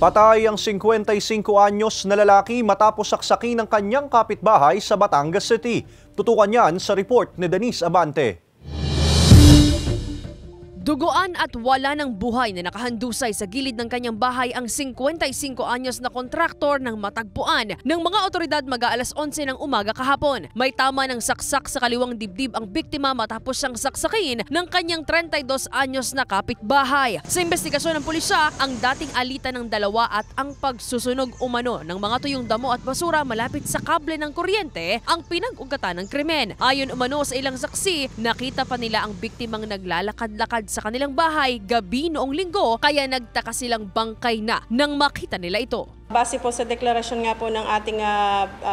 Patay ang 55 anyos na lalaki matapos saksakin ng kanyang kapitbahay sa Batangas City. Tutukan yan sa report ni Denise Abante. Duguan at wala ng buhay na nakahandusay sa gilid ng kanyang bahay ang 55 anyos na kontraktor ng matagpuan ng mga otoridad mag-aalas 11 ng umaga kahapon. May tama ng saksak sa kaliwang dibdib ang biktima matapos siyang saksakin ng kanyang 32 anyos na kapitbahay. Sa investigasyon ng pulisya, ang dating alitan ng dalawa at ang pagsusunog umano ng mga tuyong damo at basura malapit sa kable ng kuryente ang pinag-ugatan ng krimen. Ayon umano sa ilang saksi, nakita pa nila ang biktimang naglalakad-lakad sa kanilang bahay gabi noong linggo, kaya nagtaka silang bangkay na nang makita nila ito. Base po sa deklarasyon nga po ng ating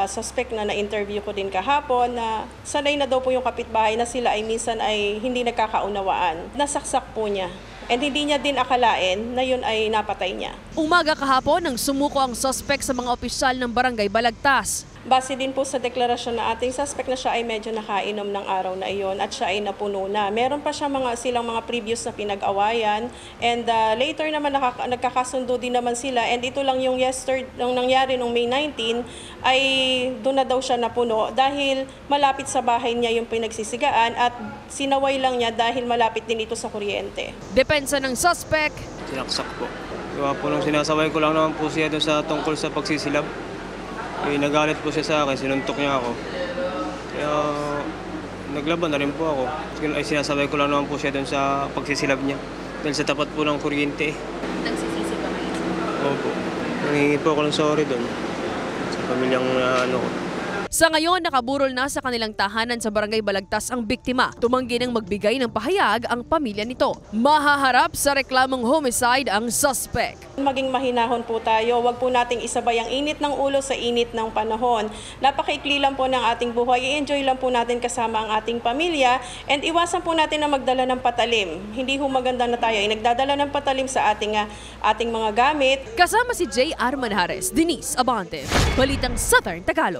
suspect na na-interview ko din kahapon na sanay na daw po yung kapitbahay na sila ay minsan ay hindi nagkakaunawaan. Nasaksak po niya. And hindi niya din akalain na yun ay napatay niya. Umaga kahapon nang sumuko ang suspect sa mga opisyal ng Barangay Balagtas. Base din po sa deklarasyon na ating suspect na siya ay medyo nakainom ng araw na iyon at siya ay napuno na. Meron pa siya silang mga previous na pinag-awayan and later naman nagkakasundo din naman sila and ito lang yung nung nangyari nung May 19 ay doon na daw siya napuno dahil malapit sa bahay niya yung pinagsisigaan at sinaway lang niya dahil malapit din ito sa kuryente. Depensa ng suspect. Sinaksak po. Gawa po nung sinasaway ko lang naman po siya doon sa tungkol sa pagsisilab. Nagalit po siya sa akin, sinuntok niya ako. Kaya naglaban na rin po ako. Ay sinasabay ko lang naman po siya doon sa pagsisilab niya. Dahil sa tapat po ng kuryente. Nagsisisi ba kayo? Opo. Nangingi po ako ng sorry doon. Sa pamilyang Sa ngayon, nakaburol na sa kanilang tahanan sa Barangay Balagtas ang biktima. Tumanggi ng magbigay ng pahayag ang pamilya nito. Mahaharap sa reklamong homicide ang suspect. Maging mahinahon po tayo. Huwag po nating isabay ang init ng ulo sa init ng panahon. Napakaikli lang po ng ating buhay. I-enjoy lang po natin kasama ang ating pamilya and iwasan po natin na magdala ng patalim. Hindi ho maganda na tayo ay nagdadala ng patalim sa ating mga gamit. Kasama si J.R. Manjares, Denise Abante, Balitang Southern Tagalog.